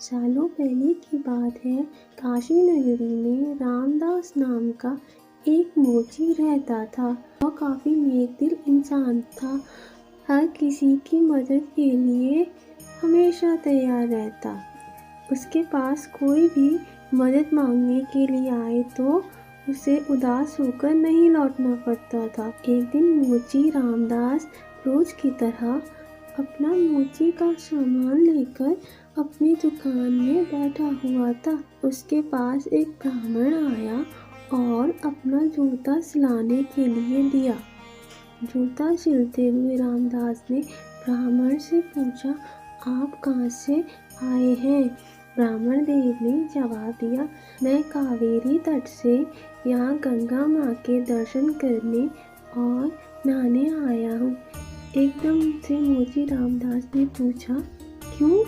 सालों पहले की बात है। काशी नगरी में रामदास नाम का एक मोची रहता था। वह काफी नेकदिल इंसान था। हर किसी की मदद के लिए हमेशा तैयार रहता। उसके पास कोई भी मदद मांगने के लिए आए तो उसे उदास होकर नहीं लौटना पड़ता था। एक दिन मोची रामदास रोज की तरह अपना मोची का सामान लेकर अपनी दुकान में बैठा हुआ था। उसके पास एक ब्राह्मण आया और अपना जूता सिलाने के लिए दिया। जूता सिलते हुए रामदास ने ब्राह्मण से पूछा, आप कहाँ से आए हैं? ब्राह्मण देव ने जवाब दिया, मैं कावेरी तट से यहाँ गंगा माँ के दर्शन करने और नहाने आया हूँ। एकदम से मोची रामदास ने पूछा, क्यों,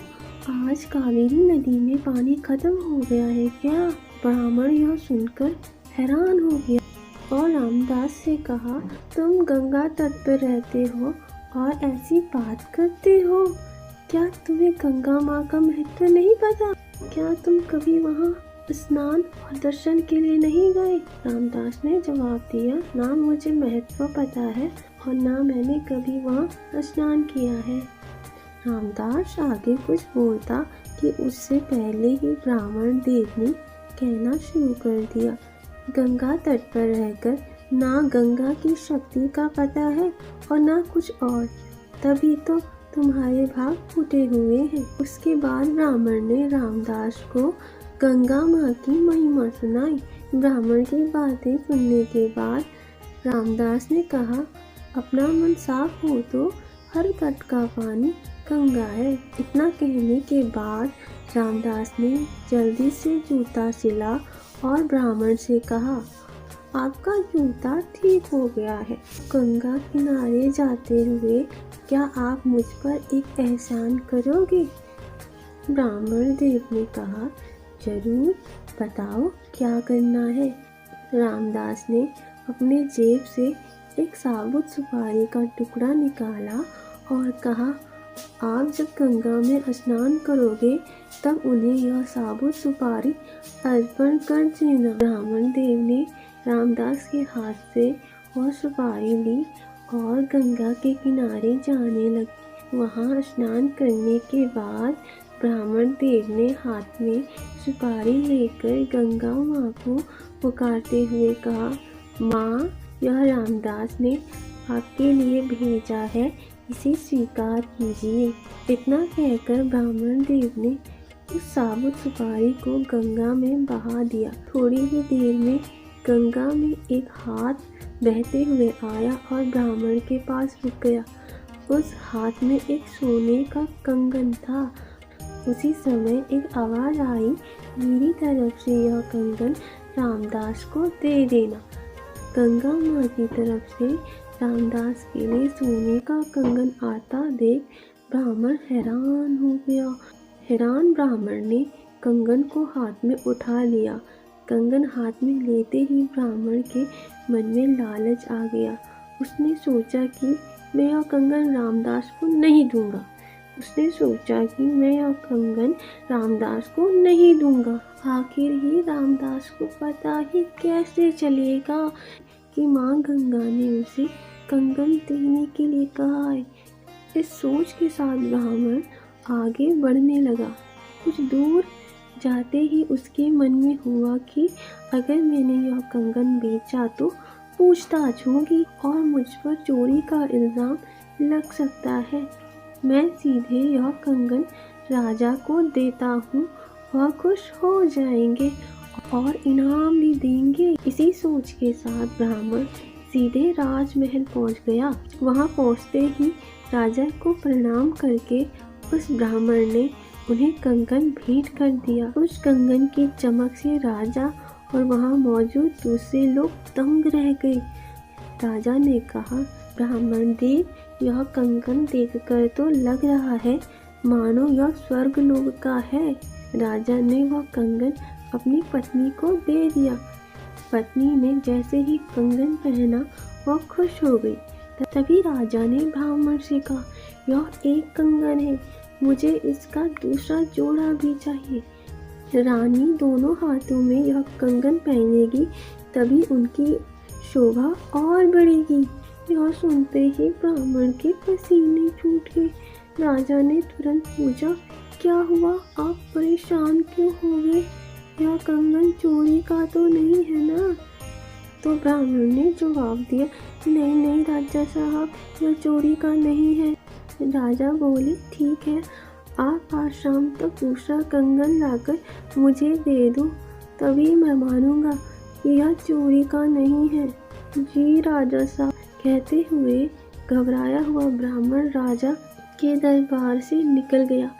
आज कावेरी नदी में पानी खत्म हो गया है क्या? ब्राह्मण यह सुनकर हैरान हो गया और रामदास से कहा, तुम गंगा तट पर रहते हो और ऐसी बात करते हो? क्या तुम्हें गंगा माँ का महत्व नहीं पता? क्या तुम कभी वहाँ स्नान और दर्शन के लिए नहीं गए? रामदास ने जवाब दिया, ना मुझे महत्व पता है और ना मैंने कभी वहाँ स्नान किया है। रामदास आगे कुछ बोलता कि उससे पहले ही ब्राह्मण देव ने कहना शुरू कर दिया, गंगा तट पर रहकर ना गंगा की शक्ति का पता है और ना कुछ और, तभी तो तुम्हारे भाग फूटे हुए हैं। उसके बाद ब्राह्मण ने रामदास को गंगा माँ की महिमा सुनाई। ब्राह्मण की बातें सुनने के बाद रामदास ने कहा, अपना मन साफ हो तो हर तट का पानी गंगा है। इतना कहने के बाद रामदास ने जल्दी से जूता सिला और ब्राह्मण से कहा, आपका जूता ठीक हो गया है। गंगा किनारे जाते हुए क्या आप मुझ पर एक एहसान करोगे? ब्राह्मण देव ने कहा, जरूर, बताओ क्या करना है। रामदास ने अपने जेब से एक साबुत सुपारी का टुकड़ा निकाला और कहा, आप जब गंगा में स्नान करोगे तब उन्हें यह साबुत सुपारी अर्पण कर देना। ब्राह्मण देव ने रामदास के हाथ से वह सुपारी ली और गंगा के किनारे जाने लगे। वहाँ स्नान करने के बाद ब्राह्मण देव ने हाथ में सुपारी लेकर गंगा माँ को पुकारते हुए कहा, माँ, यह रामदास ने आपके लिए भेजा है, इसे स्वीकार कीजिए। इतना कहकर ब्राह्मण देव ने उस साबुत सुपारी को गंगा में बहा दिया। थोड़ी ही देर में गंगा में एक हाथ बहते हुए आया और ब्राह्मण के पास रुक गया। उस हाथ में एक सोने का कंगन था। उसी समय एक आवाज आई, मेरी तरफ से यह कंगन रामदास को दे देना। गंगा माँ की तरफ से रामदास के लिए सोने का कंगन आता देख ब्राह्मण हैरान हो गया। हैरान ब्राह्मण ने कंगन को हाथ में उठा लिया। कंगन हाथ में लेते ही ब्राह्मण के मन में लालच आ गया। उसने सोचा कि मैं यह कंगन रामदास को नहीं दूंगा। आखिर ही रामदास को पता ही कैसे चलेगा कि माँ गंगा ने उसे कंगन देने के लिए कहा है। इस सोच के साथ ब्राह्मण आगे बढ़ने लगा। कुछ दूर जाते ही उसके मन में हुआ कि अगर मैंने यह कंगन बेचा तो पूछताछ होगी और मुझ पर चोरी का इल्जाम लग सकता है। मैं सीधे यह कंगन राजा को देता हूँ, वह खुश हो जाएंगे और इनाम भी देंगे। इसी सोच के साथ ब्राह्मण सीधे राजमहल पहुँच गया। वहाँ पहुँचते ही राजा को प्रणाम करके उस ब्राह्मण ने उन्हें कंगन भेंट कर दिया। उस कंगन की चमक से राजा और वहाँ मौजूद दूसरे लोग दंग रह गए। राजा ने कहा, ब्राह्मण देव, यह कंगन देखकर तो लग रहा है मानो यह स्वर्ग लोक का है। राजा ने वह कंगन अपनी पत्नी को दे दिया। पत्नी ने जैसे ही कंगन पहना वह खुश हो गई। तभी राजा ने ब्राह्मण से कहा, यह एक कंगन है, मुझे इसका दूसरा जोड़ा भी चाहिए। रानी दोनों हाथों में यह कंगन पहनेगी तभी उनकी शोभा और बढ़ेगी। यह सुनते ही ब्राह्मण के पसीने छूट गए। राजा ने तुरंत पूछा, क्या हुआ, आप परेशान क्यों हो गए? यह कंगन चोरी का तो नहीं है ना? तो ब्राह्मण ने जवाब दिया, नहीं नहीं राजा साहब, यह चोरी का नहीं है। राजा बोले, ठीक है, आप आज शाम तक दूसरा कंगन लाकर मुझे दे दो, तभी मैं मानूंगा कि यह चोरी का नहीं है। जी राजा साहब, कहते हुए घबराया हुआ ब्राह्मण राजा के दरबार से निकल गया।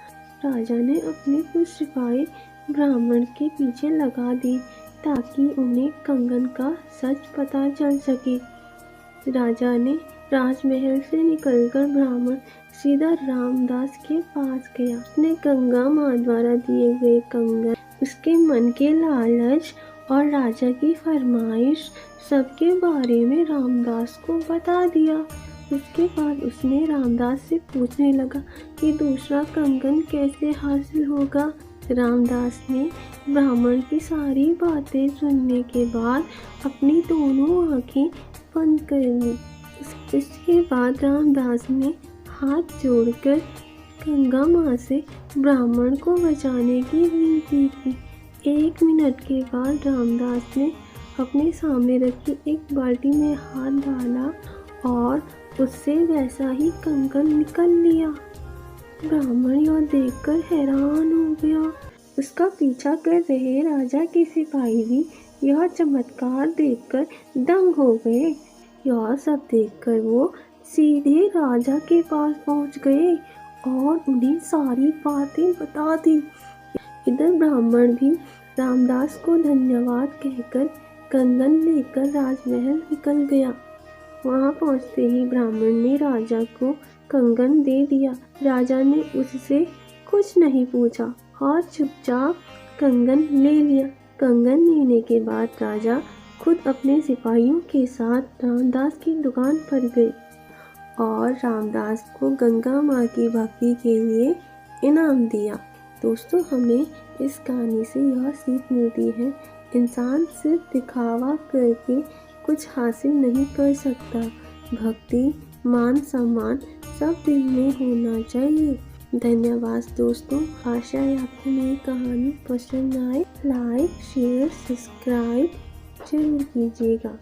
राजा ने अपने कुछ सिपाही ब्राह्मण के पीछे लगा दिए ताकि उन्हें कंगन का सच पता चल सके। राजा ने राजमहल से निकलकर ब्राह्मण सीधा रामदास के पास गया। उसने गंगा माँ द्वारा दिए गए कंगन, उसके मन के लालच और राजा की फरमाइश सबके बारे में रामदास को बता दिया। उसके बाद उसने रामदास से पूछने लगा कि दूसरा कंगन कैसे हासिल होगा। रामदास ने ब्राह्मण की सारी बातें सुनने के बाद अपनी दोनों आंखें बंद कर ली। इसके बाद रामदास ने हाथ जोड़कर गंगा माँ से ब्राह्मण को बचाने की विनती की। 1 मिनट के बाद रामदास ने अपने सामने रखी एक बाल्टी में हाथ डाला और उससे वैसा ही कंगन निकल लिया। ब्राह्मण यह देखकर हैरान हो गया। उसका पीछा कर रहे राजा के सिपाही भी यह चमत्कार देखकर दंग हो गए। यह सब देखकर वो सीधे राजा के पास पहुंच गए और उन्हें सारी बातें बता दी। इधर ब्राह्मण भी रामदास को धन्यवाद कहकर कंगन लेकर राजमहल निकल गया। वहां पहुंचते ही ब्राह्मण ने राजा को कंगन दे दिया। राजा ने उससे कुछ नहीं पूछा और चुपचाप कंगन ले लिया। कंगन लेने के बाद राजा खुद अपने सिपाहियों के साथ रामदास की दुकान पर गए और रामदास को गंगा माँ की भक्ति के लिए इनाम दिया। दोस्तों, हमें इस कहानी से यह सीख मिलती है, इंसान सिर्फ दिखावा करके कुछ हासिल नहीं कर सकता। भक्ति, मान सम्मान सब दिल में होना चाहिए। धन्यवाद दोस्तों, आशा है आपको मेरी कहानी पसंद आए। लाइक, शेयर, सब्सक्राइब जरूर कीजिएगा।